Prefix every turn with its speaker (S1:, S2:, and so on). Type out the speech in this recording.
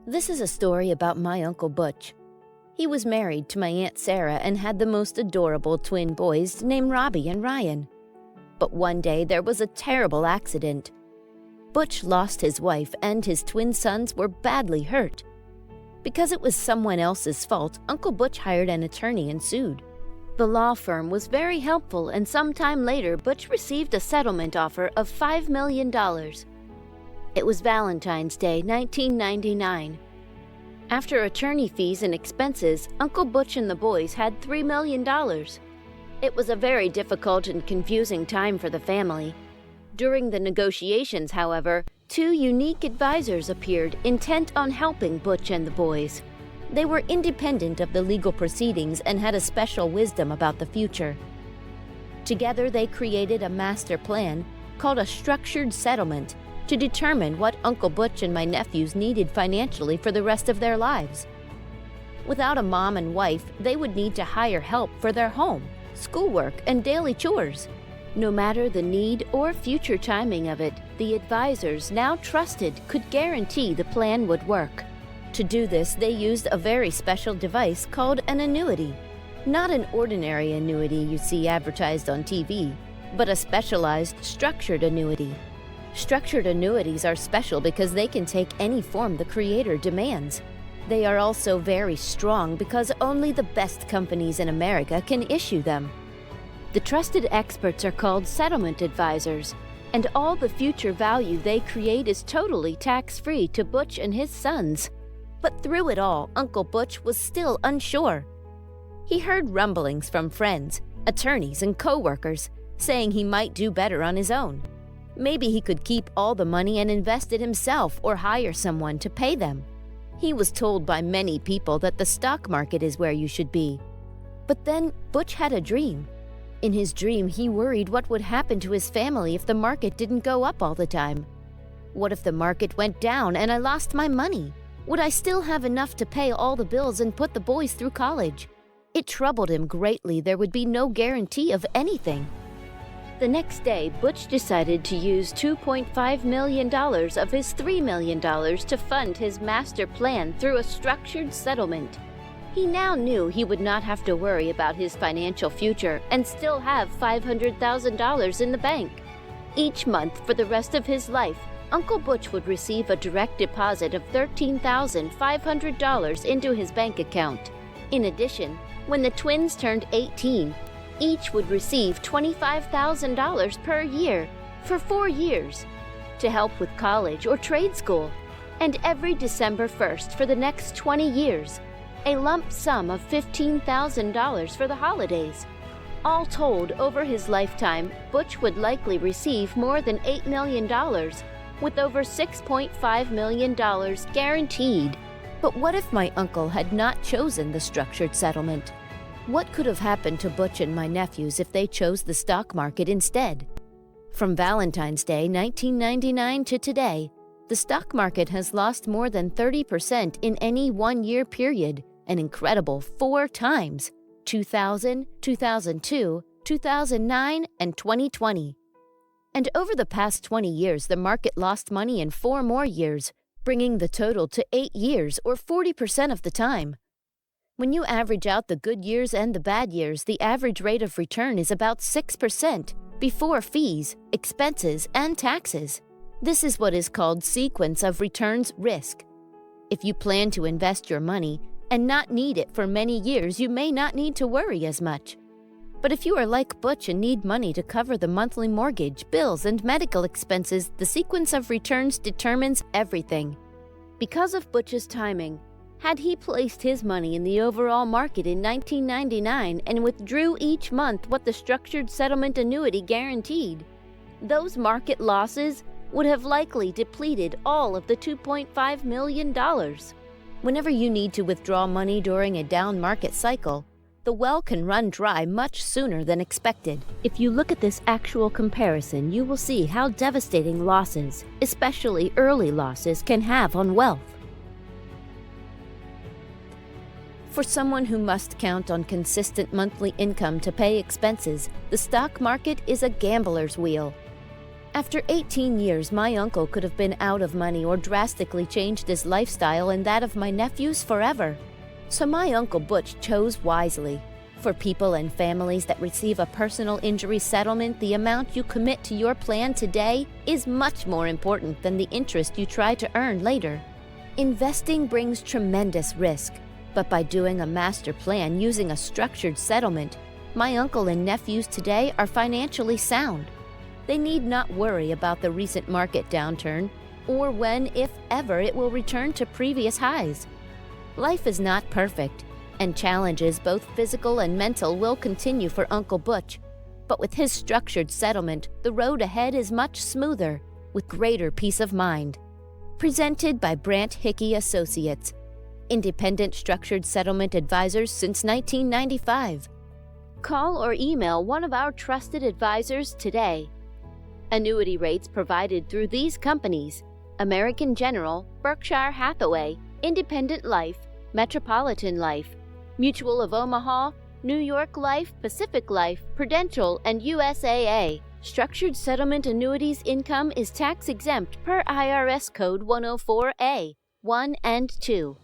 S1: This is a story about my Uncle Butch. He was married to my Aunt Sarah and had the most adorable twin boys named Robbie and Ryan. But one day there was a terrible accident. Butch lost his wife and his twin sons were badly hurt. Because it was someone else's fault, Uncle Butch hired an attorney and sued. The law firm was very helpful, and sometime later Butch received a settlement offer of $5 million. It was Valentine's Day, 1999. After attorney fees and expenses, Uncle Butch and the boys had $3 million. It was a very difficult and confusing time for the family. During the negotiations, however, two unique advisors appeared intent on helping Butch and the boys. They were independent of the legal proceedings and had a special wisdom about the future. Together, they created a master plan called a structured settlement to determine what Uncle Butch and my nephews needed financially for the rest of their lives. Without a mom and wife, they would need to hire help for their home, schoolwork, and daily chores. No matter the need or future timing of it, the advisors now trusted could guarantee the plan would work. To do this, they used a very special device called an annuity. Not an ordinary annuity you see advertised on TV, but a specialized structured annuity. Structured annuities are special because they can take any form the creator demands. They are also very strong because only the best companies in America can issue them. The trusted experts are called settlement advisors, and all the future value they create is totally tax-free to Butch and his sons. But through it all, Uncle Butch was still unsure. He heard rumblings from friends, attorneys, and co-workers saying he might do better on his own. Maybe he could keep all the money and invest it himself or hire someone to pay them. He was told by many people that the stock market is where you should be. But then Butch had a dream. In his dream, he worried what would happen to his family if the market didn't go up all the time. What if the market went down and I lost my money? Would I still have enough to pay all the bills and put the boys through college? It troubled him greatly. There would be no guarantee of anything. The next day, Butch decided to use $2.5 million of his $3 million to fund his master plan through a structured settlement. He now knew he would not have to worry about his financial future and still have $500,000 in the bank. Each month for the rest of his life, Uncle Butch would receive a direct deposit of $13,500 into his bank account. In addition, when the twins turned 18, each would receive $25,000 per year for 4 years to help with college or trade school, and every December 1st for the next 20 years, a lump sum of $15,000 for the holidays. All told, over his lifetime, Butch would likely receive more than $8 million, with over $6.5 million guaranteed. But what if my uncle had not chosen the structured settlement? What could have happened to Butch and my nephews if they chose the stock market instead? From Valentine's Day 1999 to today, the stock market has lost more than 30% in any 1-year period, an incredible 4 times: 2000, 2002, 2009, and 2020. And over the past 20 years, the market lost money in 4 more years, bringing the total to 8 years or 40% of the time. When you average out the good years and the bad years, the average rate of return is about 6% before fees, expenses, and taxes. This is what is called sequence of returns risk. If you plan to invest your money and not need it for many years, you may not need to worry as much. But if you are like Butch and need money to cover the monthly mortgage, bills, and medical expenses, the sequence of returns determines everything. Because of Butch's timing, had he placed his money in the overall market in 1999 and withdrew each month what the structured settlement annuity guaranteed, those market losses would have likely depleted all of the $2.5 million. Whenever you need to withdraw money during a down market cycle, the well can run dry much sooner than expected. If you look at this actual comparison, you will see how devastating losses, especially early losses, can have on wealth. For someone who must count on consistent monthly income to pay expenses, the stock market is a gambler's wheel. After 18 years, my uncle could have been out of money or drastically changed his lifestyle and that of my nephews forever. So my Uncle Butch chose wisely. For people and families that receive a personal injury settlement, the amount you commit to your plan today is much more important than the interest you try to earn later. Investing brings tremendous risk, but by doing a master plan using a structured settlement, my uncle and nephews today are financially sound. They need not worry about the recent market downturn or when, if ever, it will return to previous highs. Life is not perfect, and challenges, both physical and mental, will continue for Uncle Butch. But with his structured settlement, the road ahead is much smoother, with greater peace of mind. Presented by Brandt Hickey Associates, independent structured settlement advisors since 1995. Call or email one of our trusted advisors today. Annuity rates provided through these companies: American General, Berkshire Hathaway, Independent Life, Metropolitan Life, Mutual of Omaha, New York Life, Pacific Life, Prudential, and USAA. Structured settlement annuities income is tax exempt per IRS Code 104A, 1 and 2.